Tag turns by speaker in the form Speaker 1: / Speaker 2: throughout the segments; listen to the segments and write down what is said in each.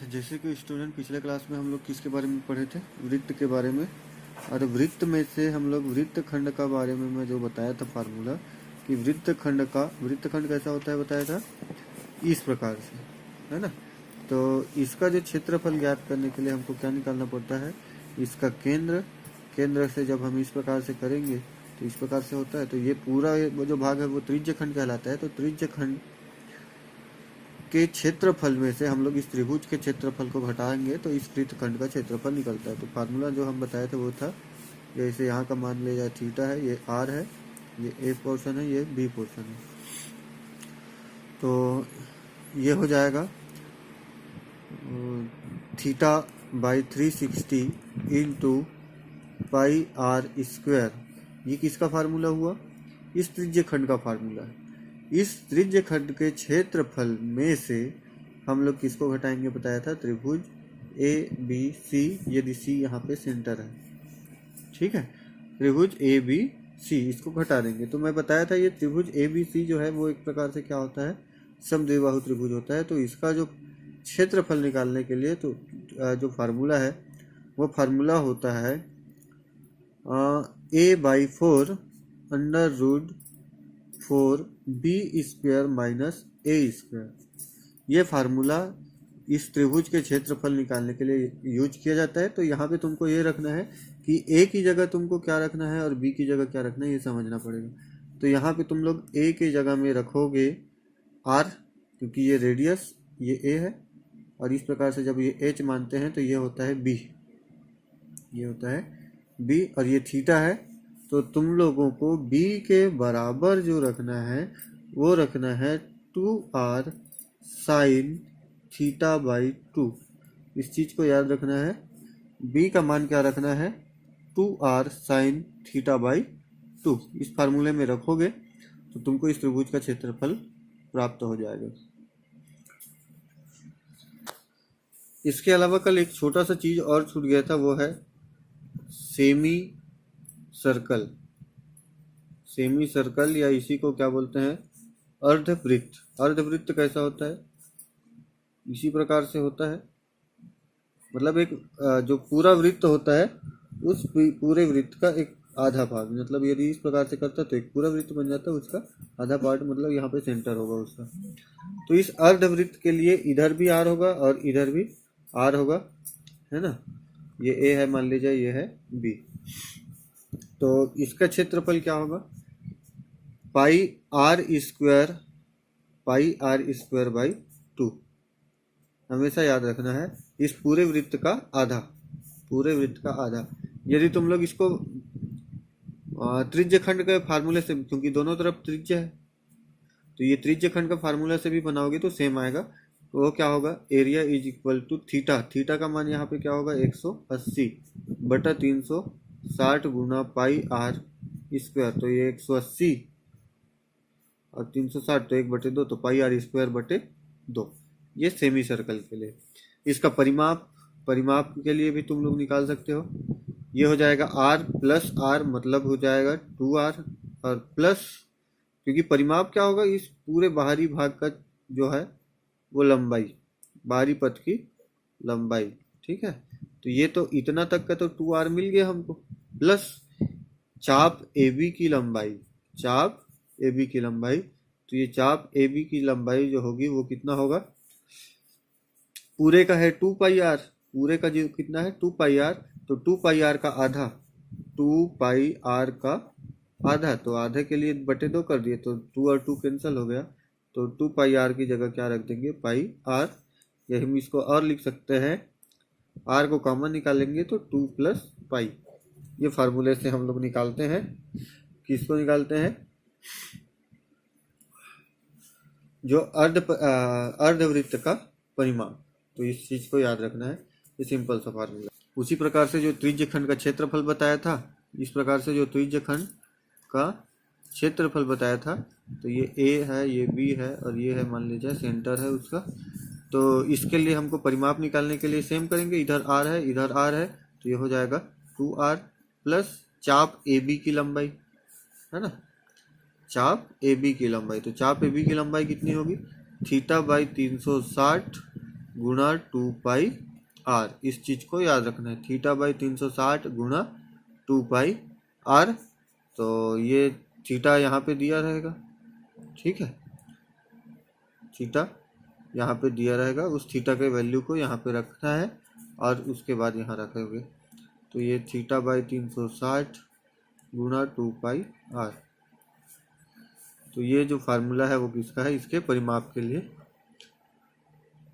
Speaker 1: जैसे कि स्टूडेंट पिछले क्लास में हम लोग किसके बारे में पढ़े थे, वृत्त के बारे में। और वृत्त में से हम लोग वृत्त खंड का बारे में मैं जो बताया था फार्मूला कि वृत्त खंड कैसा होता है बताया था इस प्रकार से, है ना। तो इसका जो क्षेत्रफल ज्ञात करने के लिए हमको क्या निकालना पड़ता है, इसका केंद्र से जब हम इस प्रकार से करेंगे तो इस प्रकार से होता है। तो ये पूरा वो जो भाग है वो त्रिज्य खंड कहलाता है। तो त्रिज्य खंड के क्षेत्रफल में से हम लोग इस त्रिभुज के क्षेत्रफल को घटाएंगे तो इस वृत्त खंड का क्षेत्रफल निकलता है। तो फार्मूला जो हम बताए थे वो था, जैसे यहाँ का मान लिया जाए थीटा है, ये आर है, ये ए पोर्शन है, ये बी पोर्शन है। तो ये हो जाएगा theta by 360 into pi r square. ये किसका फार्मूला हुआ, इस त्रिज्य खंड का फार्मूला है। इस त्रिज्य खंड के क्षेत्रफल में से हम लोग किसको घटाएंगे बताया था, त्रिभुज ए बी सी, यदि सी यहाँ पे सेंटर है, ठीक है। त्रिभुज ए बी सी इसको घटा देंगे। तो मैं बताया था ये त्रिभुज ए बी सी जो है वो एक प्रकार से क्या होता है, समद्विबाहु त्रिभुज होता है। तो इसका जो क्षेत्रफल निकालने के लिए तो जो फार्मूला है वो फार्मूला होता है a/4 under root 4 B square minus A square. ये फार्मूला इस त्रिभुज के क्षेत्रफल निकालने के लिए यूज किया जाता है। तो यहाँ पे तुमको ये रखना है कि ए की जगह तुमको क्या रखना है और बी की जगह क्या रखना है, ये समझना पड़ेगा। तो यहाँ पे तुम लोग ए की जगह में रखोगे आर, क्योंकि ये रेडियस ये ए है, और इस प्रकार से जब ये एच मानते हैं तो ये होता है बी, ये होता है बी, और ये थीटा है। तो तुम लोगों को बी के बराबर जो रखना है वो रखना है 2r साइन थीटा बाई 2। इस चीज़ को याद रखना है, बी का मान क्या रखना है, 2r साइन थीटा बाई 2। इस फार्मूले में रखोगे तो तुमको इस त्रिभुज का क्षेत्रफल प्राप्त हो जाएगा। इसके अलावा कल एक छोटा सा चीज़ और छूट गया था, वो है सेमी सर्कल। सेमी सर्कल या इसी को क्या बोलते हैं, अर्धवृत्त। अर्धवृत्त कैसा होता है, इसी प्रकार से होता है। मतलब एक जो पूरा वृत्त होता है उस पूरे वृत्त का एक आधा भाग, मतलब यदि इस प्रकार से करता तो एक पूरा वृत्त बन जाता है, उसका आधा पार्ट मतलब यहाँ पे सेंटर होगा उसका। तो इस अर्धवृत्त के लिए इधर भी आर होगा और इधर भी आर होगा, है ना। ये ए है, मान लीजिए ये है बी। तो इसका क्षेत्रफल क्या होगा, पाई आर स्क्वायर बाई 2। हमेशा याद रखना है इस पूरे वृत्त का आधा, पूरे वृत्त का आधा। यदि तुम लोग इसको त्रिज्य खंड के फार्मूले से, क्योंकि दोनों तरफ त्रिज्य है, तो ये त्रिज्य खंड का फार्मूला से भी बनाओगे तो सेम आएगा। तो वो क्या होगा, area is equal to theta. Theta का मान यहाँ पे क्या होगा, 180 बटा 360 गुना पाई आर स्क्वायर। तो ये 180 और 360 तो 1/2, तो पाई आर स्क्वायर बटे 2। ये सेमी सर्कल के लिए। इसका परिमाप के लिए भी तुम लोग निकाल सकते हो। ये हो जाएगा आर प्लस आर, मतलब हो जाएगा 2r, और प्लस, क्योंकि परिमाप क्या होगा, इस पूरे बाहरी भाग का जो है वो लंबाई, बाहरी पथ की लंबाई, ठीक है। तो ये तो इतना तक का तो 2r मिल गया हमको, प्लस चाप AB की लंबाई, चाप AB की लंबाई। तो ये चाप AB की लंबाई जो होगी वो कितना होगा, पूरे का है 2 पाई आर, पूरे का जो कितना है 2 पाई आर। तो 2 पाई आर का आधा, 2 पाई आर का आधा, तो आधे के लिए बटे 2 कर दिए, तो 2 और 2 कैंसिल हो गया। तो 2 पाई आर की जगह क्या रख देंगे, पाई आर। यही हम इसको और लिख सकते हैं, आर को कॉमन निकालेंगे तो 2 प्लस पाई। ये फार्मूले से हम लोग निकालते हैं, किसको निकालते हैं, जो अर्धवृत्त का परिमाप। तो इस चीज़ को याद रखना है, ये सिंपल सा फार्मूला। उसी प्रकार से जो त्रिज्य खंड का क्षेत्रफल बताया था, इस प्रकार से जो त्रिज्य खंड का क्षेत्रफल बताया था, तो ये ए है, ये बी है, और ये है मान लीजिए सेंटर है उसका। तो इसके लिए हमको परिमाप निकालने के लिए सेम करेंगे, इधर आर है, इधर आर है, तो ये हो जाएगा 2r प्लस चाप ए बी की लंबाई, है ना, चाप ए बी की लंबाई। तो चाप ए बी की लंबाई कितनी होगी, थीटा बाई 360 गुणा 2πr। इस चीज को याद रखना है, θ/360 गुणा 2πr। तो ये थीटा यहाँ पे दिया रहेगा, ठीक है, थीटा यहाँ पे दिया रहेगा, उस थीटा के वैल्यू को यहाँ पे रखना है और उसके बाद यहाँ रखोगे। तो ये θ/360 गुणा 2πr। तो ये जो फार्मूला है वो किसका है, इसके परिमाप के लिए।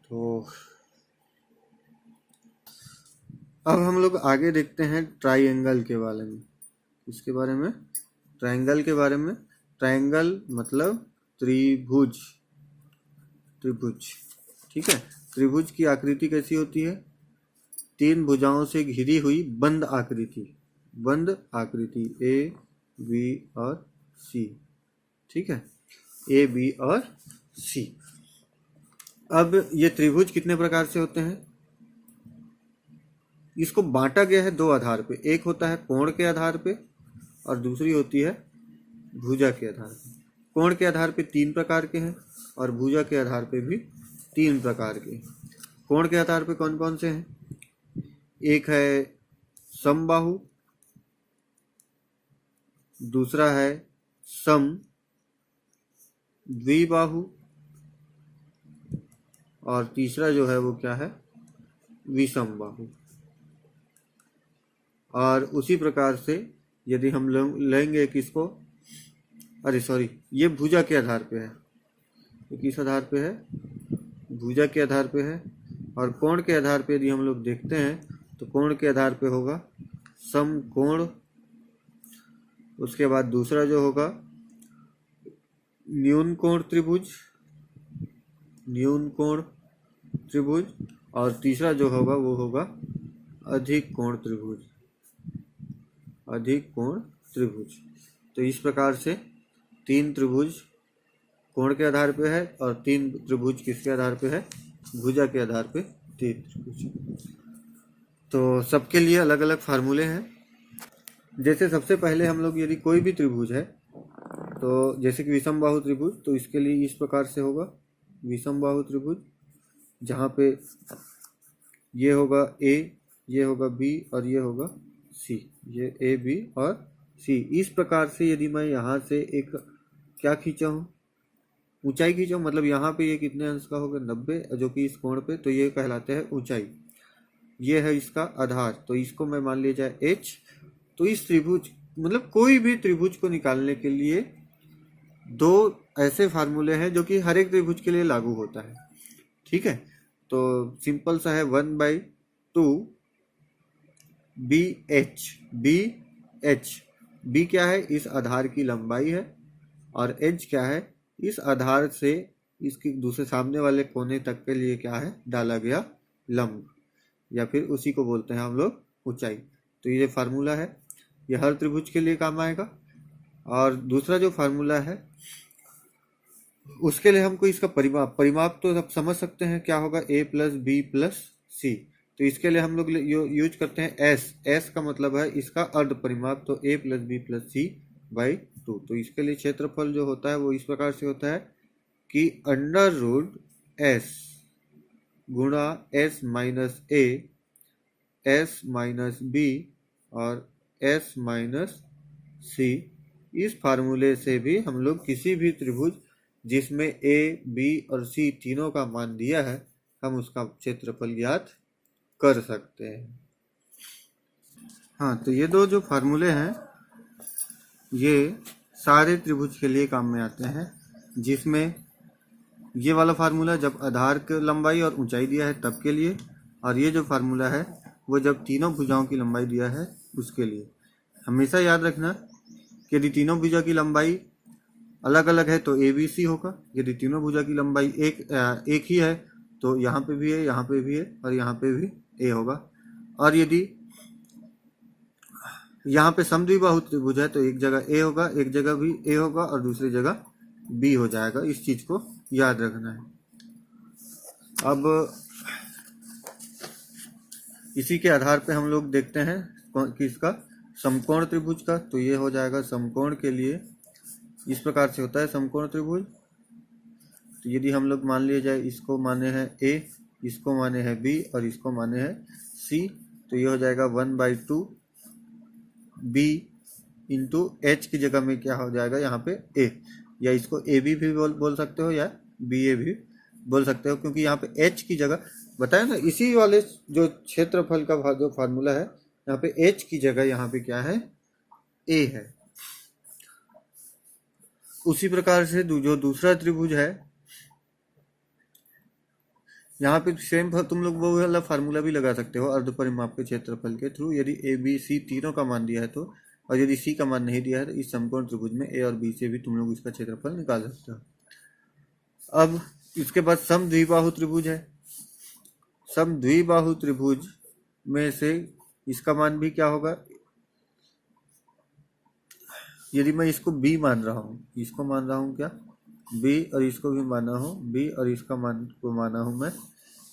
Speaker 1: तो अब हम लोग आगे देखते हैं ट्राइंगल के बारे में। इसके बारे में, ट्राइंगल के बारे में। ट्राइंगल मतलब त्रिभुज, त्रिभुज, ठीक है। त्रिभुज की आकृति कैसी होती है, 3 भुजाओं से घिरी हुई बंद आकृति, बंद आकृति ए बी और सी, ठीक है, ए बी और सी। अब ये त्रिभुज कितने प्रकार से होते हैं, इसको बांटा गया है 2 आधार पे। एक होता है कोण के आधार पे और दूसरी होती है भुजा के आधार पे। कोण के आधार पे 3 प्रकार के हैं और भुजा के आधार पे भी 3 प्रकार के। कोण के आधार पे कौन कौन से हैं, एक है समबाहु, दूसरा है सम द्विबाहु और तीसरा जो है वो क्या है, विषम बाहु। और उसी प्रकार से यदि हम लेंगे किसको, अरे सॉरी, ये भुजा के आधार पे है, तो किस आधार पे है, भुजा के आधार पे है। और कोण के आधार पे यदि हम लोग देखते हैं तो कोण के आधार पे होगा समकोण, उसके बाद दूसरा जो होगा न्यून कोण त्रिभुज, न्यून कोण त्रिभुज, और तीसरा जो होगा वो होगा अधिक कोण त्रिभुज, अधिक कोण त्रिभुज। तो इस प्रकार से 3 त्रिभुज कोण के आधार पे है और 3 त्रिभुज किसके आधार पे है, भुजा के आधार पे 3 त्रिभुज। तो सबके लिए अलग अलग फार्मूले हैं। जैसे सबसे पहले हम लोग यदि कोई भी त्रिभुज है, तो जैसे कि विषम बाहु त्रिभुज, तो इसके लिए इस प्रकार से होगा विषम बाहु त्रिभुज, जहाँ पे ये होगा ए, ये होगा बी और ये होगा सी, ये ए बी और सी। इस प्रकार से यदि मैं यहाँ से एक क्या खींचा हूँ, ऊंचाई खींचा हूँ, मतलब यहाँ पे ये कितने अंश का होगा, 90, जो कि इस कोण पे, तो ये कहलाते हैं ऊंचाई। ये है इसका आधार, तो इसको मैं मान लिया जाए h। तो इस त्रिभुज, मतलब कोई भी त्रिभुज को निकालने के लिए 2 ऐसे फार्मूले हैं जो कि हर एक त्रिभुज के लिए लागू होता है, ठीक है। तो सिंपल सा है 1/2 BH। B क्या है, इस आधार की लंबाई है, और h क्या है, इस आधार से इसके दूसरे सामने वाले कोने तक के लिए क्या है, डाला गया लंब, या फिर उसी को बोलते हैं हम लोग ऊंचाई। तो ये फार्मूला है, ये हर त्रिभुज के लिए काम आएगा। और दूसरा जो फार्मूला है उसके लिए हमको इसका परिमाप तो आप समझ सकते हैं क्या होगा, a + b + c। तो इसके लिए हम लोग यूज करते हैं s का मतलब है इसका अर्ध परिमाप, तो a + b + c/2। तो इसके लिए क्षेत्रफल जो होता है वो इस प्रकार से होता है कि √s गुणा s - a, s - b और s - c। इस फार्मूले से भी हम लोग किसी भी त्रिभुज जिसमें a, b और c तीनों का मान दिया है, हम उसका क्षेत्रफल ज्ञात कर सकते हैं। हाँ, तो ये 2 जो फार्मूले हैं ये सारे त्रिभुज के लिए काम में आते हैं, जिसमें ये वाला फार्मूला जब आधार की लंबाई और ऊंचाई दिया है तब के लिए, और ये जो फार्मूला है वो जब तीनों भुजाओं की लंबाई दिया है उसके लिए। हमेशा याद रखना कि यदि तीनों भुजा की लंबाई अलग अलग है तो ABC होगा, यदि तीनों भुजा की लंबाई एक ही है तो यहाँ पे भी है, यहाँ पे भी है और यहाँ पे भी A होगा। और यदि यहाँ पे समद्विबाहु त्रिभुज है तो एक जगह A होगा, एक जगह भी A होगा और दूसरी जगह B हो जाएगा। इस चीज को याद रखना है। अब इसी के आधार पे हम लोग देखते हैं किसका, समकोण त्रिभुज का। तो ये हो जाएगा समकोण के लिए इस प्रकार से होता है समकोण त्रिभुज। तो यदि हम लोग मान लिया जाए इसको माने हैं A, इसको माने है बी और इसको माने है सी। तो ये हो जाएगा 1/2 बी इंटू एच की जगह में क्या हो जाएगा यहाँ पे ए, या इसको ए बी भी बोल सकते हो या बी ए भी बोल सकते हो, क्योंकि यहाँ पे एच की जगह बताया ना, इसी वाले जो क्षेत्रफल का जो फार्मूला है यहाँ पे एच की जगह यहाँ पे क्या है, ए है। उसी प्रकार से जो दूसरा त्रिभुज है यहाँ पे सेम तुम लोग वो वाला फार्मूला भी लगा सकते हो अर्ध परिमाप के क्षेत्रफल के थ्रू। यदि ए बी सी तीनों का मान दिया है तो, और यदि सी का मान नहीं दिया है तो इस समकोण त्रिभुज में ए और बी से भी तुम लोग इसका क्षेत्रफल निकाल सकते हो। अब इसके बाद समद्विबाहु त्रिभुज है। समद्विबाहु त्रिभुज में से इसका मान भी क्या होगा, यदि मैं इसको बी मान रहा हूँ, इसको मान रहा हूँ क्या बी, और इसको भी माना हूँ बी, और इसका मान को माना हूँ मैं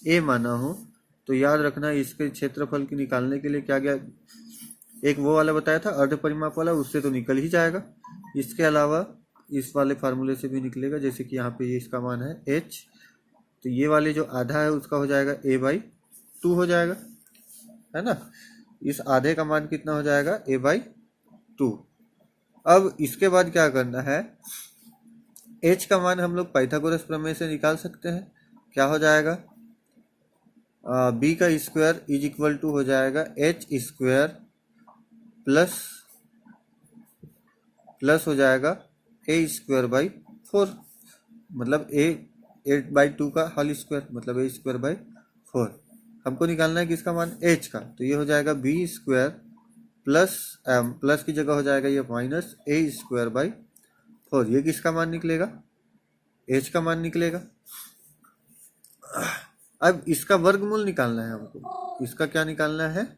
Speaker 1: ए माना हूँ, तो याद रखना इसके क्षेत्रफल की निकालने के लिए क्या क्या, एक वो वाला बताया था अर्ध परिमाप वाला, उससे तो निकल ही जाएगा। इसके अलावा इस वाले फार्मूले से भी निकलेगा, जैसे कि यहाँ पे ये इसका मान है h, तो ये वाले जो आधा है उसका हो जाएगा a/2 हो जाएगा, है ना। इस आधे का मान कितना हो जाएगा a/2। अब इसके बाद क्या करना है, h का मान हम लोग पाइथागोरस प्रमेय से निकाल सकते हैं। क्या हो जाएगा, b का स्क्वायर इज इक्वल टू हो जाएगा h स्क्वायर प्लस हो जाएगा a स्क्वायर बाई 4, मतलब a 8/2 का होल स्क्वायर, मतलब a स्क्वायर बाई 4। हमको निकालना है किसका मान, h का, तो ये हो जाएगा b स्क्वायर प्लस की जगह हो जाएगा ये माइनस a स्क्वायर बाई 4। ये किसका मान निकलेगा, h का मान निकलेगा। अब इसका वर्गमूल निकालना है हमको, इसका क्या निकालना है,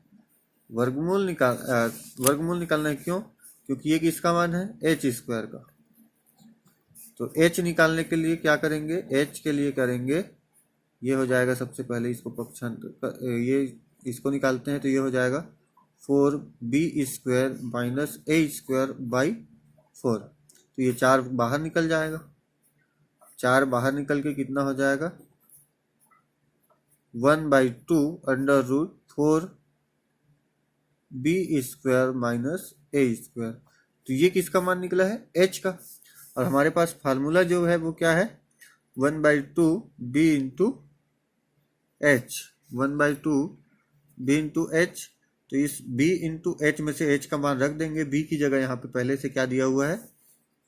Speaker 1: वर्गमूल निकालना है। क्यों, क्योंकि ये किसका मान है h स्क्वायर का। तो h निकालने के लिए क्या करेंगे, h के लिए करेंगे, ये हो जाएगा सबसे पहले इसको पक्षांतर, ये इसको निकालते हैं तो ये हो जाएगा 4b square minus a square by 4। तो ये 4 बाहर निकल जाएगा, 4 बाहर निकल के कितना हो जाएगा 1/2 under root 4b square minus a square. तो ये किसका मान निकला है, h का। और हमारे पास फार्मूला जो है वो क्या है, 1/2 b into h, 1/2 b into h। तो इस b इंटू h में से h का मान रख देंगे, b की जगह यहाँ पे पहले से क्या दिया हुआ है,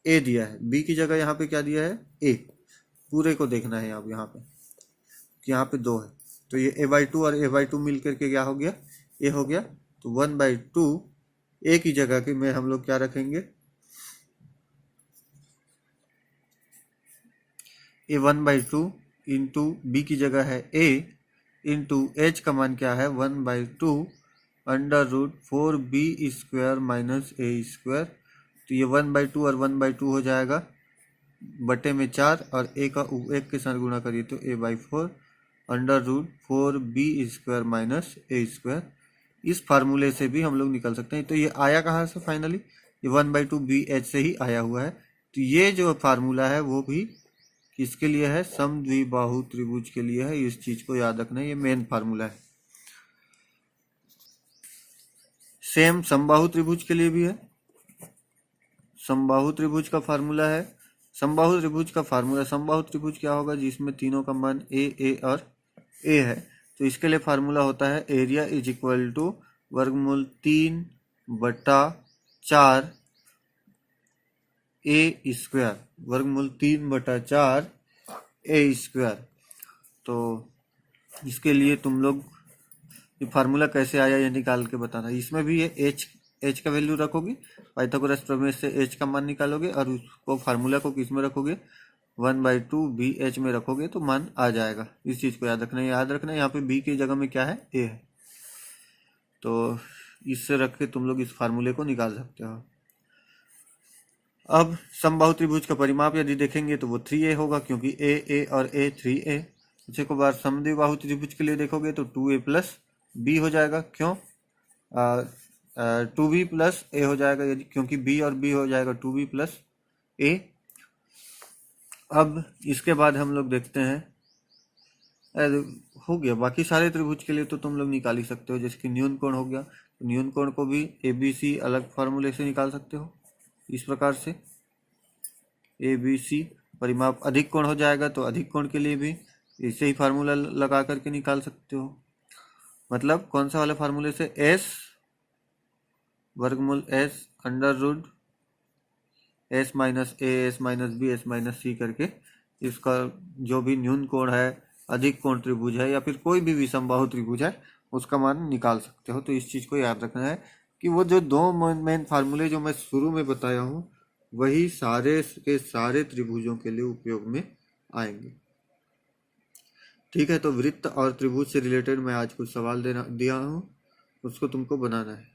Speaker 1: a दिया है, b की जगह यहाँ पे क्या दिया है, a। पूरे को देखना है अब यहाँ पे, यहाँ पे 2 है, तो ये a/2 और a/2 मिल करके क्या हो गया, a हो गया। तो 1/2 a की जगह के में हम लोग क्या रखेंगे, a 1/2 इंटू बी की जगह है a इंटू h का मान क्या है 1/2 under root 4b square minus a square. तो ये 1/2 और 1/2 हो जाएगा बटे में 4, और a का 1 के साथ गुणा करिए तो a/4 under root 4b square minus a square. इस फार्मूले से भी हम लोग निकल सकते हैं। तो ये आया कहाँ से फाइनली, ये 1/2 BH से ही आया हुआ है। तो ये जो फार्मूला है वो भी किसके लिए है, समद्विबाहु त्रिभुज के लिए है। इस चीज को याद रखना है, ये मेन फार्मूला है। सेम समबाहु त्रिभुज के लिए भी है। समबाहु त्रिभुज का फार्मूला है, समबाहु त्रिभुज का फार्मूला, समबाहु त्रिभुज क्या होगा जिसमें तीनों का मान a और a है। तो इसके लिए फार्मूला होता है एरिया इज इक्वल टू वर्गमूल 3/4 a स्क्वायर, वर्गमूल 3/4 a स्क्वायर। तो इसके लिए तुम लोग ये फार्मूला कैसे आया ये निकाल के बताना। इसमें भी ये h का वैल्यू रखोगे, पाइथागोरस प्रमेय से h का मान निकालोगे, और उसको फार्मूला को किस में रखोगे, 1/2 BH में रखोगे तो मान आ जाएगा। इस चीज को याद रखना है। यहाँ पे b की जगह में क्या है, a है। तो इससे रख के तुम लोग इस फार्मूले को निकाल सकते हो। अब समबाहु त्रिभुज का परिमाप यदि देखेंगे तो वो 3a होगा, क्योंकि a और a 3a। इसी को बार समद्विबाहु त्रिभुज के लिए देखोगे तो 2a प्लस b हो जाएगा। क्यों, 2b प्लस a हो जाएगा, यदि क्योंकि b और b हो जाएगा 2b प्लस a। अब इसके बाद हम लोग देखते हैं हो गया। बाकी सारे त्रिभुज के लिए तो तुम लोग निकाल ही सकते हो, जैसे कि न्यून कोण हो गया, तो न्यून कोण को भी ABC अलग फार्मूले से निकाल सकते हो इस प्रकार से, ABC। परिमाप अधिक कोण हो जाएगा तो अधिक कोण के लिए भी इसे ही फार्मूला लगा करके निकाल सकते हो। मतलब कौन सा वाले फार्मूले से, S वर्गमूल S under root S minus A S minus B S minus C करके इसका जो भी न्यून कोण है, अधिक कोण त्रिभुज है, या फिर कोई भी विषमबाहु त्रिभुज है, उसका मान निकाल सकते हो। तो इस चीज़ को याद रखना है कि वो जो दो मेन फार्मूले जो मैं शुरू में बताया हूँ वही सारे के सारे त्रिभुजों के लिए उपयोग में आएंगे। ठीक है, तो वृत्त और त्रिभुज से रिलेटेड मैं आज कुछ सवाल दिया हूँ, उसको तुमको बनाना है।